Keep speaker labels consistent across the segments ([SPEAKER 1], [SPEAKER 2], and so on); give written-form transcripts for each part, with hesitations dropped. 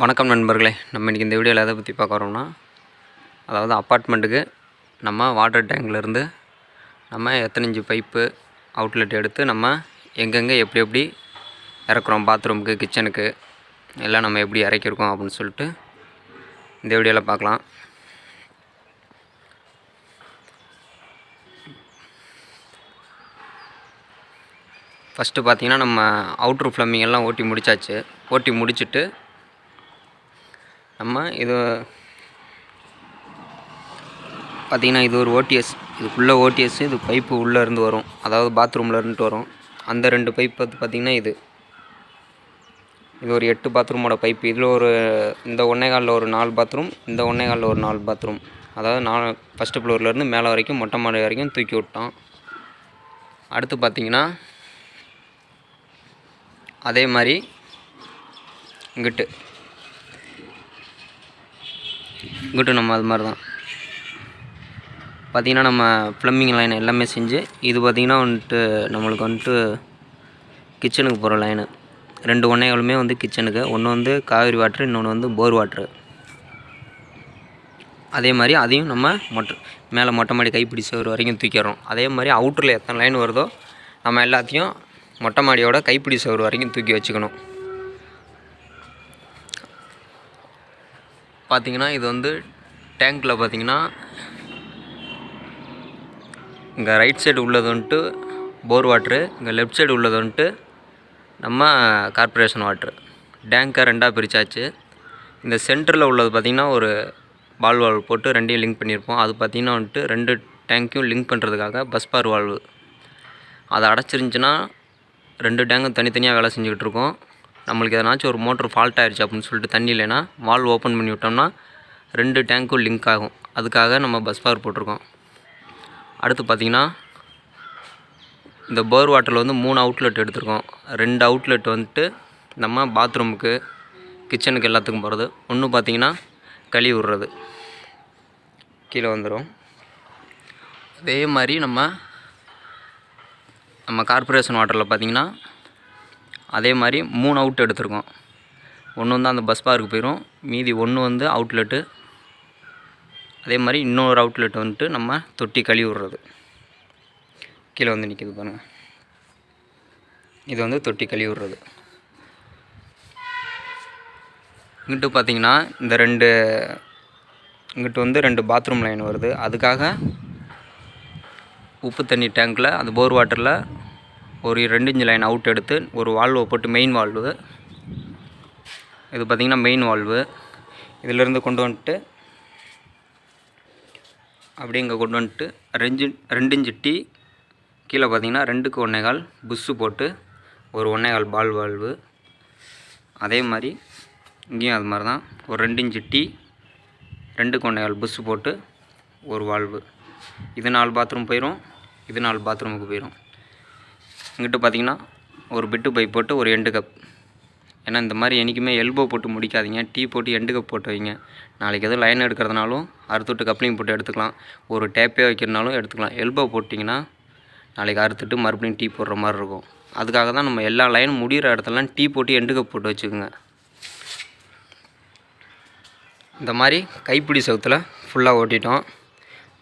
[SPEAKER 1] வணக்கம் நண்பர்களே. நம்ம இன்றைக்கி இந்த வீடியோவில் எதை பற்றி பார்க்க வரோம்னா, அதாவது அப்பார்ட்மெண்ட்டுக்கு நம்ம வாட்டர் டேங்க்லேருந்து நம்ம எத்தனை இன்ச்சு பைப்பு அவுட்லெட் எடுத்து நம்ம எங்கெங்கே எப்படி இறக்குறோம், பாத்ரூமுக்கு, கிச்சனுக்கு எல்லாம் நம்ம எப்படி இறக்கிருக்கோம் அப்படின்னு சொல்லிட்டு இந்த வீடியோவில் பார்க்கலாம். ஃபஸ்ட்டு பார்த்திங்கன்னா நம்ம அவுட்ரு ஃப்ளம்பிங் எல்லாம் ஓட்டி முடித்தாச்சு. ஓட்டி முடிச்சுட்டு நம்ம இது பார்த்திங்கன்னா இது ஒரு ஓடிஎஸ், இதுக்குள்ளே ஓடிஎஸ், இது பைப்பு உள்ளேருந்து வரும், அதாவது பாத்ரூமில் இருந்துட்டு வரும். அந்த 2 பைப் பார்த்திங்கன்னா இது ஒரு 8 பாத்ரூமோட பைப்பு. இதில் ஒரு இந்த 1.25 ஒரு 4 பாத்ரூம், இந்த 1.25 ஒரு 4 பாத்ரூம், அதாவது ஃபஸ்ட்டு ஃப்ளோர்லேருந்து மேலே வரைக்கும் மொட்டை மாடி வரைக்கும் தூக்கி விட்டோம். அடுத்து பார்த்திங்கன்னா அதே மாதிரி இங்கிட்டு நம்ம அது மாதிரி தான் பார்த்திங்கன்னா நம்ம ப்ளம்பிங் லைன் எல்லாமே செஞ்சு, இது பார்த்திங்கன்னா நம்மளுக்கு கிச்சனுக்கு போகிற லைனு 2 1.25 கிச்சனுக்கு, ஒன்று காவேரி வாட்ரு, இன்னொன்று போர் வாட்ரு. அதே மாதிரி அதையும் நம்ம மேலே மொட்டை மாடி கைப்பிடி சுவர் வரைக்கும் தூக்கிடுறோம். அதே மாதிரி அவுட்டரில் எத்தனை லைன் வருதோ நம்ம எல்லாத்தையும் மொட்டை மாடியோட கைப்பிடி சுவர் வரைக்கும் தூக்கி வச்சுக்கணும். பார்த்திங்கன்னா இது டேங்க்கில் பார்த்திங்கன்னா இங்கே ரைட் சைடு உள்ளது போர் வாட்ரு, இங்கே லெஃப்ட் சைடு உள்ளது நம்ம கார்ப்பரேஷன் வாட்ரு. டேங்கை 2ஆக பிரித்தாச்சு. இந்த சென்டரில் உள்ளது பார்த்திங்கன்னா ஒரு வால்வு போட்டு 2ஐயும் லிங்க் பண்ணியிருப்போம். அது பார்த்திங்கன்னா 2 டேங்க்கையும் லிங்க் பண்ணுறதுக்காக பஸ்பார் வால்வு. அதை அடைச்சிருந்துச்சின்னா 2 டேங்கும் தனித்தனியாக வேலை செஞ்சுக்கிட்டு இருக்கோம். நம்மளுக்கு எதனாச்சும் ஒரு மோட்ரு ஃபால்ட் ஆகிடுச்சு அப்படின்னு சொல்லிட்டு தண்ணி இல்லைன்னா வால்வு ஓப்பன் பண்ணி விட்டோம்னா 2 டேங்க்கும் லிங்க் ஆகும். அதுக்காக நம்ம பஸ்பார் போட்டிருக்கோம். அடுத்து பார்த்திங்கன்னா இந்த போர் வாட்டரில் 3 அவுட்லெட் எடுத்திருக்கோம். 2 அவுட்லெட் நம்ம பாத்ரூமுக்கு, கிச்சனுக்கு எல்லாத்துக்கும் போகிறது. ஒன்று பார்த்திங்கன்னா கழுவி விடுறது, கீழே வந்துடும். அதே மாதிரி நம்ம கார்ப்பரேஷன் வாட்டரில் பார்த்திங்கன்னா அதே மாதிரி 3 அவுட் எடுத்திருக்கோம். ஒன்று அந்த பஸ் பாருக்கு போயிடும், மீதி ஒன்று அவுட்லெட்டு. அதே மாதிரி இன்னொரு அவுட்லெட் நம்ம தொட்டி கழுவி விடுறது. கீழே நிற்கிது பாருங்கள், இது தொட்டி கழுவி விடுறது. இங்கிட்டு பார்த்திங்கன்னா இந்த இங்கிட்டு 2 பாத்ரூம் லைன் வருது. அதுக்காக உப்பு தண்ணி டேங்க்கில் அந்த போர் வாட்டரில் ஒரு 2 இன்ச் லைன் அவுட் எடுத்து ஒரு வால்வை போட்டு, மெயின் வால்வு இது பார்த்திங்கன்னா மெயின் வால்வு. இதிலேருந்து கொண்டு அப்படியே இங்கே கொண்டு 2 இன்ச் டீ, கீழே பார்த்திங்கன்னா 2க்கு 1.25 புஷ்ஷு போட்டு ஒரு 1.25 பால் வால்வு. அதே மாதிரி இங்கேயும் அது மாதிரி தான், ஒரு 2 இன்ச் டீ, 2க்கு 1.25 புஷ்ஷு போட்டு ஒரு வால்வு. இது 4 பாத்ரூம் போயிடும், இது 4 பாத்ரூமுக்கு போயிடும். இங்கிட்ட பார்த்திங்கன்னா ஒரு பிட்டு பைப் போட்டு ஒரு எண்டு கப். ஏன்னா இந்த மாதிரி என்றைக்குமே எல்போ போட்டு முடிக்காதீங்க, டீ போட்டு எண்டு கப் போட்டு வைங்க. நாளைக்கு எதுவும் லைன் எடுக்கிறதுனாலும் அறுத்துட்டு கப்ளிங் போட்டு எடுத்துக்கலாம், ஒரு டேப்பே வைக்கிறனாலும் எடுத்துக்கலாம். எல்போ போட்டிங்கன்னா நாளைக்கு அறுத்துட்டு மறுபடியும் டீ போடுற மாதிரி இருக்கும். அதுக்காக தான் நம்ம எல்லா லைனும் முடிகிற இடத்துலலாம் டீ போட்டு எண்டு கப் போட்டு வச்சுக்கோங்க. இந்த மாதிரி கைப்பிடி சவுத்தில் ஃபுல்லாக ஓட்டிட்டோம்.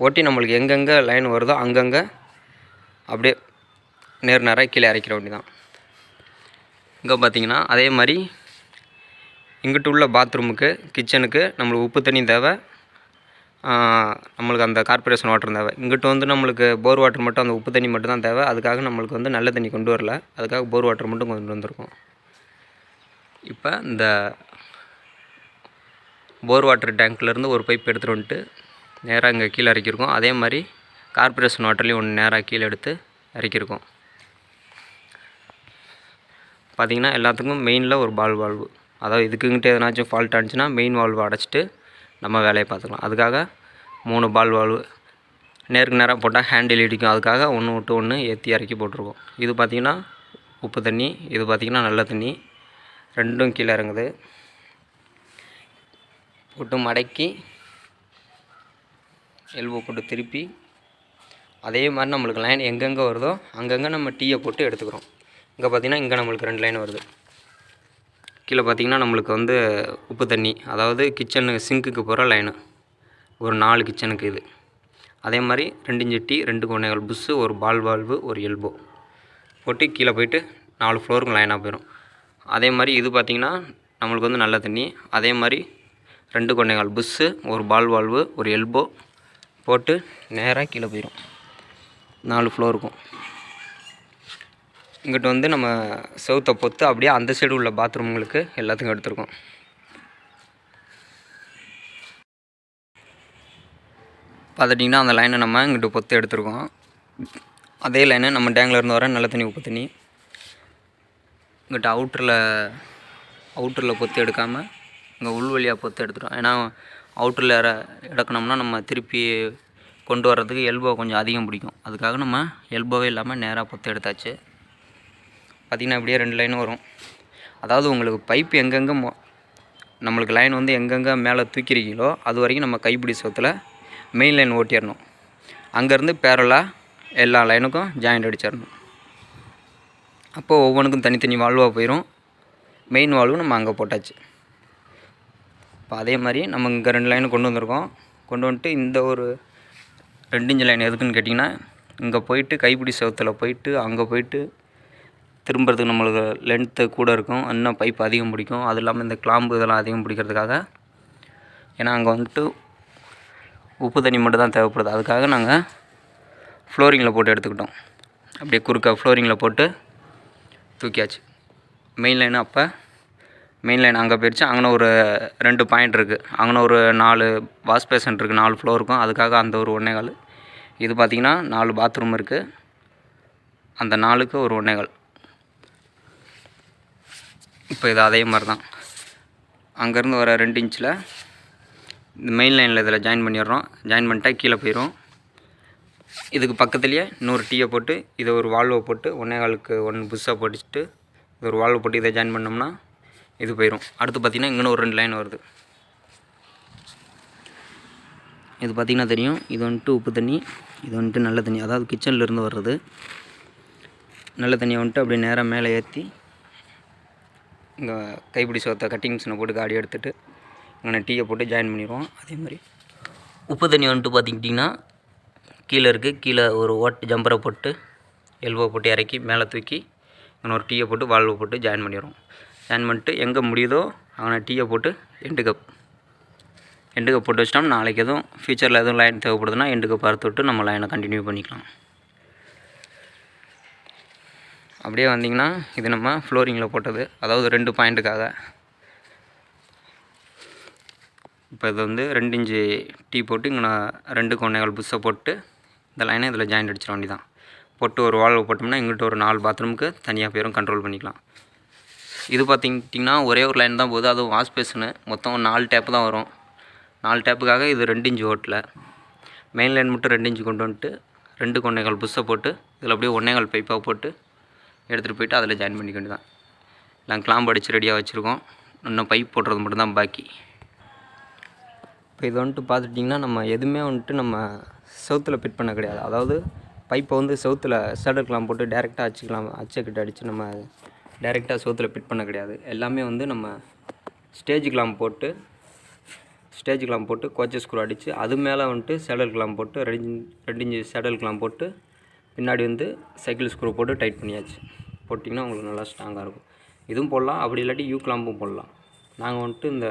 [SPEAKER 1] ஓட்டி நம்மளுக்கு எங்கெங்கே லைன் வருதோ அங்கங்கே அப்படியே நேராக கீழே இறக்கிற வேண்டி தான். இங்கே பார்த்திங்கன்னா அதே மாதிரி இங்கிட்டு உள்ள பாத்ரூமுக்கு, கிச்சனுக்கு நம்மளுக்கு உப்பு தண்ணி தேவை, நம்மளுக்கு அந்த கார்ப்பரேஷன் வாட்டர் தேவை. இங்கிட்டு நம்மளுக்கு போர் வாட்டர் மட்டும், அந்த உப்பு தண்ணி மட்டும் தான் தேவை. அதுக்காக நம்மளுக்கு நல்ல தண்ணி கொண்டு வரல, அதுக்காக போர் வாட்டர் மட்டும் கொண்டு வந்திருக்கோம். இப்போ இந்த போர் வாட்டர் டேங்க்லேருந்து ஒரு பைப் எடுத்துகிட்டு நேராக இங்கே கீழே இறக்கியிருக்கோம். அதே மாதிரி கார்ப்பரேஷன் வாட்டர்லேயும் ஒன்று நேராக கீழே எடுத்து இறக்கியிருக்கோம். பார்த்திங்கன்னா எல்லாத்துக்கும் மெயினில் ஒரு பால் வால்வு, அதாவது இதுக்குங்கிட்ட எதனாச்சும் ஃபால்ட் ஆனிச்சுன்னா மெயின் வால்வு அடைச்சிட்டு நம்ம வேலையை பார்த்துக்கலாம். அதுக்காக 3 பால் வால்வு நேருக்கு நேராக போட்டால் ஹேண்டில் இடிக்கும். அதுக்காக ஒன்று விட்டு ஒன்று ஏற்றி இறக்கி போட்டிருக்கோம். இது பார்த்திங்கன்னா உப்பு தண்ணி, இது பார்த்திங்கன்னா நல்ல தண்ணி, 2ம் கீழே இறங்குது. போட்டு மடக்கி எல்போ போட்டு திருப்பி அதே மாதிரி நம்மளுக்கு லைன் எங்கெங்கே வருதோ அங்கங்கே நம்ம டீயை போட்டு எடுத்துக்கிறோம். இங்கே பார்த்திங்கன்னா இங்கே நம்மளுக்கு 2 லைன் வருது. கீழே பார்த்திங்கன்னா நம்மளுக்கு வந்து உப்பு தண்ணி, அதாவது கிச்சனு சிங்க்குக்கு போகிற லைனு ஒரு 4 கிச்சனுக்கு இது. அதே மாதிரி 2 இன்ச்சு டீ, 2 1/4 புஷ்ஷு, ஒரு பால் வால்வு, ஒரு எல்போ போட்டு கீழே போய்ட்டு 4 ஃப்ளோருக்கு லைனாக போயிடும். அதே மாதிரி இது பார்த்திங்கன்னா நம்மளுக்கு வந்து நல்ல தண்ணி. அதே மாதிரி 2 1/4 புஷ்ஷு, ஒரு பால் வால்வு, ஒரு எல்போ போட்டு நேராக கீழே போயிடும் 4 ஃப்ளோருக்கும். இங்கிட்ட வந்து நம்ம செவுத்தை பொத்து அப்படியே அந்த சைடு உள்ள பாத்ரூம்களுக்கு எல்லாத்துக்கும் எடுத்துருக்கோம். பார்த்துட்டிங்கன்னா அந்த லைனை நம்ம இங்கிட்ட பொத்து எடுத்துருக்கோம். அதே லைனை நம்ம டேங்கில் இருந்து வர நல்ல தண்ணி, உப்பு தண்ணி இங்கிட்ட அவுட்டரில் பொத்து எடுக்காமல் இங்கே உள் வழியாக பொத்து எடுத்துட்டோம். ஏன்னா அவுட்டரில் எடுக்கணும்னா நம்ம திருப்பி கொண்டு வர்றதுக்கு எல்போ கொஞ்சம் அதிகம் பிடிக்கும். அதுக்காக நம்ம எல்போவே இல்லாமல் நேராக பொத்து எடுத்தாச்சு. பார்த்திங்கன்னா இப்படியே 2 லைனும் வரும். அதாவது உங்களுக்கு பைப்பு எங்கெங்கே நம்மளுக்கு லைன் வந்து எங்கெங்கே மேலே தூக்கிருக்கீங்களோ அது வரைக்கும் நம்ம கைப்பிடி சோத்தில் மெயின் லைன் ஓட்டிடணும். அங்கேருந்து பேரலாக எல்லா லைனுக்கும் ஜாயிண்ட் அடிச்சிடணும். அப்போது ஒவ்வொன்றுக்கும் தனித்தனி வால்வாக போயிடும். மெயின் வால்வு நம்ம அங்கே போட்டாச்சு. இப்போ அதே மாதிரி நம்ம இங்கே 2 லைனு கொண்டு வந்திருக்கோம். கொண்டு வந்துட்டு இந்த ஒரு 2 இன்ச்சு லைன் எதுக்குன்னு கேட்டிங்கன்னா, இங்கே போயிட்டு கைப்பிடி சவுத்தில் போயிட்டு அங்கே போயிட்டு திரும்புறதுக்கு நம்மளுக்கு லென்த்து கூட இருக்கும், இன்னும் பைப் அதிகம் பிடிக்கும். அது இல்லாமல் இந்த கிளாம்பு இதெல்லாம் அதிகம் பிடிக்கிறதுக்காக, ஏன்னா அங்கே வந்துட்டு உப்பு தண்ணி மட்டும் தான் தேவைப்படுது. அதுக்காக நாங்கள் ஃப்ளோரிங்கில் போட்டு எடுத்துக்கிட்டோம். அப்படியே குறுக்க ஃப்ளோரிங்கில் போட்டு தூக்கியாச்சு. மெயின் லைனு அப்போ மெயின் லைன் அங்கே போயிடுச்சு. அங்கே ஒரு 2 பாயிண்ட் இருக்குது. அங்கே ஒரு 4 வாஷ் பேஷன் இருக்குது, 4 ஃப்ளோர் இருக்கும். அதுக்காக அந்த ஒரு 1.25. இது பார்த்திங்கன்னா 4 பாத்ரூம் இருக்குது. அந்த 4க்கு ஒரு 1.25. இப்போ இது அதே மாதிரி தான். அங்கேருந்து வர 2 இன்ச்சில் இந்த மெயின் லைனில் இதில் ஜாயின் பண்ணிடுறோம். ஜாயின் பண்ணிட்டா கீழே போயிடும். இதுக்கு பக்கத்துலேயே இன்னொரு டீயை போட்டு இதை ஒரு வால்வை போட்டு 1.25க்கு 1 புஷ்ஷாக போட்டுட்டு இது ஒரு வால்வை போட்டு இதை ஜாயின் பண்ணோம்னா இது போயிடும். அடுத்து பார்த்திங்கன்னா இங்கே ஒரு 2 லைன் வருது. இது பார்த்திங்கன்னா தெரியும். இது வந்துட்டு உப்பு தண்ணி, இது வந்துட்டு நல்ல தண்ணி, அதாவது கிச்சன்லேருந்து வர்றது. நல்ல தண்ணியை வந்துட்டு அப்படியே நேராக மேலே ஏற்றி இங்கே கைப்பிடி சோத்தை கட்டிங் மிஷினை போட்டு காடி எடுத்துகிட்டு இங்கே டீயை போட்டு ஜாயின் பண்ணிடுவோம். அதே மாதிரி உப்பு தண்ணி வந்துட்டு பார்த்துக்கிட்டிங்கன்னா கீழே இருக்குது. கீழே ஒரு ஜம்பரை போட்டு எல்போ போட்டு இறக்கி மேலே தூக்கி இங்கே ஒரு டீயை போட்டு வால்வை போட்டு ஜாயின் பண்ணிடுவோம். ஜாயின் பண்ணிட்டு எங்கே முடியுதோ அவனை டீயை போட்டு எண்டு கப் போட்டு வச்சிட்டோம். நாளைக்கு எதுவும் ஃபியூச்சரில் எதுவும் லைன் தேவைப்படுதுன்னா எண்டு கப் அறுத்து விட்டு நம்ம லைனை கண்டினியூ பண்ணிக்கலாம். அப்படியே வந்திங்கன்னா இது நம்ம ஃப்ளோரிங்கில் போட்டது, அதாவது 2 பாயிண்ட்டுக்காக. இப்போ இது வந்து 2 இன்ச்சு டீ போட்டு இங்கே நான் 2க்கு 1.25 புஷ்ஷை போட்டு இந்த லைனை இதில் ஜாயிண்ட் அடிச்சிட வேண்டி தான். போட்டு ஒரு வால்வு போட்டோம்னா இங்கிட்ட ஒரு 4 பாத்ரூமுக்கு தனியாக பேரும் கண்ட்ரோல் பண்ணிக்கலாம். இது பார்த்திங்கன்னா ஒரே ஒரு லைன் தான் போகுது, அதுவும் வாஷ் பேஷனு. மொத்தம் 4 டேப்பு தான் வரும். 4 டேப்புக்காக இது 2 இன்ச்சு ஓட்டில் மெயின் லைன் மட்டும் 2 இன்ச்சு கொண்டு வந்துட்டு 2க்கு 1.25 புஷ்ஷை போட்டு இதில் அப்படியே 1.25 பைப்பாக போட்டு எடுத்துகிட்டு போய்ட்டு அதில் ஜாயின் பண்ணிக்க வேண்டியதான். எல்லாம் கிளாம்பு அடித்து ரெடியாக வச்சுருக்கோம். இன்னும் பைப் போடுறது மட்டும்தான் பாக்கி. இப்போ இது வந்துட்டு பார்த்துட்டிங்கன்னா நம்ம எதுவுமே வந்துட்டு நம்ம செவுத்தில் ஃபிட் பண்ண கிடையாது. அதாவது பைப்பை வந்து செவுத்தில் சேடல் கிளாம் போட்டு டேரெக்டாக அச்சுக்கிட்ட அடித்து நம்ம டேரெக்டாக செவுத்தில் ஃபிட் பண்ண கிடையாது. எல்லாமே வந்து நம்ம ஸ்டேஜ் கிளாம் போட்டு கோச்சஸ் ஸ்க்ரூ அடித்து அது மேலே வந்துட்டு சேடல் கிளாம் போட்டு 2 இன்ச்சு சேடல் கிளாம் போட்டு பின்னாடி வந்து சைக்கிள் ஸ்க்ரூ போட்டு டைட் பண்ணியாச்சு. போட்டிங்கன்னா உங்களுக்கு நல்லா ஸ்ட்ராங்காக இருக்கும். இதுவும் போடலாம், அப்படி இல்லாட்டி யூ கிளாம்பும் போடலாம். நாங்கள் வந்துட்டு இந்த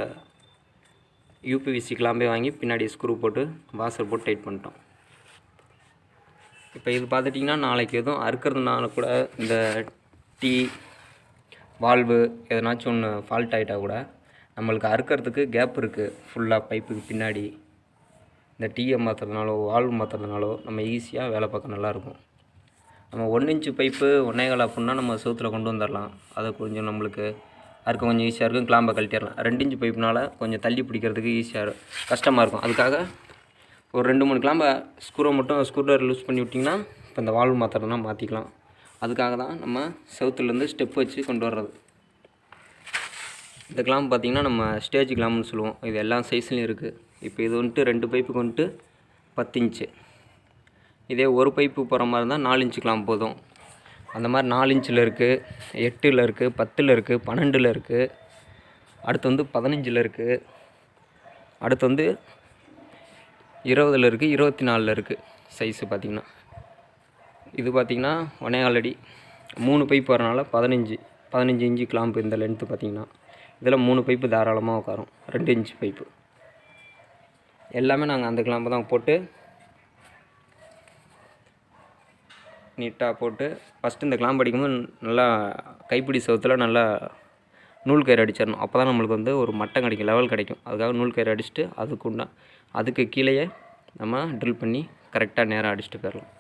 [SPEAKER 1] யூபிவிசி கிளாம்பே வாங்கி பின்னாடி ஸ்க்ரூ போட்டு வாசர் போட்டு டைட் பண்ணிட்டோம். இப்போ இது பார்த்துட்டிங்கன்னா நாளைக்கு எதுவும் அறுக்கிறதுனால கூட இந்த டீ வால்வு எதனாச்சும் ஒன்று ஃபால்ட் ஆகிட்டால் கூட நம்மளுக்கு அறுக்கிறதுக்கு கேப் இருக்குது. ஃபுல்லாக பைப்புக்கு பின்னாடி இந்த டீயை மாற்றுறதுனாலோ வால்வு மாற்றுறதுனாலோ நம்ம ஈஸியாக வேலை பார்க்க நல்லாயிருக்கும். நம்ம 1 இன்ச்சு பைப்பு 1.25 அப்படின்னா நம்ம செவுத்தில் கொண்டு வந்துடலாம். அதை கொஞ்சம் நம்மளுக்கு அறுக்க கொஞ்சம் ஈஸியாக இருக்கும். கிளாம்பை கழட்டிடலாம். 2 இன்ச்சு பைப்புனால கொஞ்சம் தள்ளி பிடிக்கிறதுக்கு கஷ்டமாக இருக்கும். அதுக்காக ஒரு 2-3 கிளாம்பை ஸ்க்ரூவை மட்டும் ஸ்க்ரூ லூஸ் பண்ணி விட்டிங்கன்னா இப்போ இந்த வால்வு மாற்றுறதுனா மாற்றிக்கலாம். அதுக்காக தான் நம்ம செவுத்துலேருந்து ஸ்டெப் வச்சு கொண்டு வர்றது. இந்த கிளாம்பு பார்த்திங்கன்னா நம்ம ஸ்டேஜ் கிளாம்புன்னு சொல்லுவோம். இது எல்லா சைஸ்லையும் இருக்குது. இப்போ இது வந்துட்டு 2 பைப்புக்கு வந்துட்டு 10 இன்ச்சு. இதே ஒரு பைப்பு போகிற மாதிரி இருந்தால் 4 இன்ச்சு கிளாம்பு போதும். அந்த மாதிரி 4 இன்ச்சில் இருக்குது, 8ல் இருக்குது, 10ல் இருக்குது, 12ல் இருக்குது. அடுத்து வந்து 15ல் இருக்குது, அடுத்து வந்து 20ல் இருக்குது, 24ல் இருக்குது சைஸு பார்த்திங்கன்னா. இது பார்த்திங்கன்னா 1.25 அடி 3 பைப் வரனால 15 இன்ச்சு கிளாம்பு. இந்த லென்த்து பார்த்திங்கன்னா இதில் 3 பைப்பு தாராளமாக உட்காரும். 2 இன்ச்சு பைப்பு எல்லாமே நாங்கள் அந்த கிளாம்பு தான் போட்டு நீட்டாக போட்டு ஃபஸ்ட்டு இந்த கிளாம்பு அடிக்கும்போது நல்லா கைப்பிடி சவுத்தில் நல்லா நூல் கயிறு அடிச்சிடணும். அப்போ தான் நம்மளுக்கு வந்து ஒரு மட்டம் கிடைக்கும், லெவல் கிடைக்கும். அதுக்காக நூல் கயிறு அடிச்சுட்டு அதுக்கு கீழேயே நம்ம ட்ரில் பண்ணி கரெக்டாக நேராக அடிச்சுட்டு போயிடலாம்.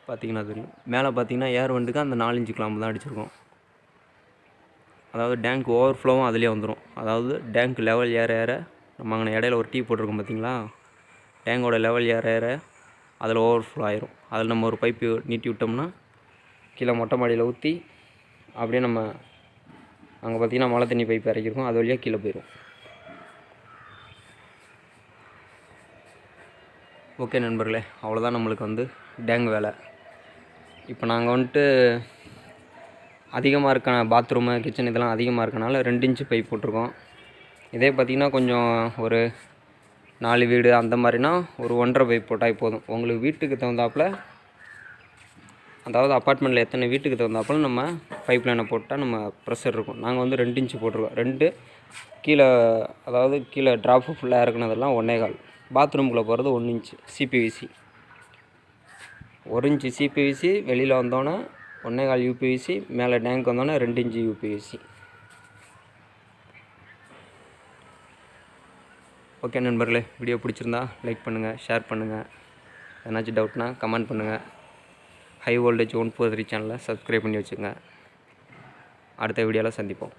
[SPEAKER 1] பார்த்திங்கன்னா தெரியும், மேலே பார்த்திங்கன்னா ஏர் வண்டுக்கு அந்த 4 இன்ச்சு கிளாம்பு தான் அடிச்சிருக்கோம். அதாவது டேங்க் ஓவர் ஃப்ளோவும் அதிலே வந்துடும். அதாவது டேங்க் லெவல் ஏற ஏற நம்ம அங்கே இடையில ஒரு டீ போட்டிருக்கோம் பார்த்திங்களா, டேங்கோட லெவல் ஏற ஏற அதில் ஓவர் ஃப்ளோ ஆயிரும். அதில் நம்ம ஒரு பைப்பு நீட்டி விட்டோம்னா கீழே மொட்டை மாடியில் ஊற்றி அப்படியே நம்ம அங்கே பார்த்திங்கன்னா மழை தண்ணி பைப் இறக்கிருக்கோம், அது வழியாக கீழே போயிடும். ஓகே நண்பர்களே, அவ்வளோதான் நம்மளுக்கு வந்து டேங்க் வேலை. இப்போ நாங்கள் வந்துட்டு அதிகமாக இருக்க பாத்ரூமு கிச்சன் இதெல்லாம் அதிகமாக இருக்கனால 2 இன்ச்சு பைப் போட்டிருக்கோம். இதே பார்த்திங்கன்னா கொஞ்சம் ஒரு 4 வீடு அந்த மாதிரினா ஒரு 1.5 பைப் போட்டால் போதும். உங்களுக்கு வீட்டுக்கு தகுந்தாப்பில், அதாவது அப்பார்ட்மெண்ட்டில் எத்தனை வீட்டுக்கு தகுந்தாப்பில் நம்ம பைப் லைனை போட்டால் நம்ம ப்ரெஷர் இருக்கும். நாங்கள் வந்து 2 இன்ச்சு போட்டிருக்கோம். 2 கீழே, அதாவது கீழே ட்ராப்பு ஃபுல்லாக இறக்குனதெல்லாம் 1.25. பாத்ரூம்குள்ளே போகிறது 1 இன்ச்சு சிபிவிசி. 1 இன்ச்சு சிபிவிசி, வெளியில் வந்தோன்னே 1.25 யூபிவிசி, மேலே டேங்க் வந்தோன்னே 2 இன்ச்சு யூபிவிசி. ஓகே நண்பர்களே, வீடியோ பிடிச்சிருந்தா லைக் பண்ணுங்கள், ஷேர் பண்ணுங்கள். ஏதாச்சும் டவுட்னா கமெண்ட் பண்ணுங்கள். ஹை வோல்டேஜ் 143 சேனலை சப்ஸ்கிரைப் பண்ணி வச்சுங்க. அடுத்த வீடியோவில் சந்திப்போம்.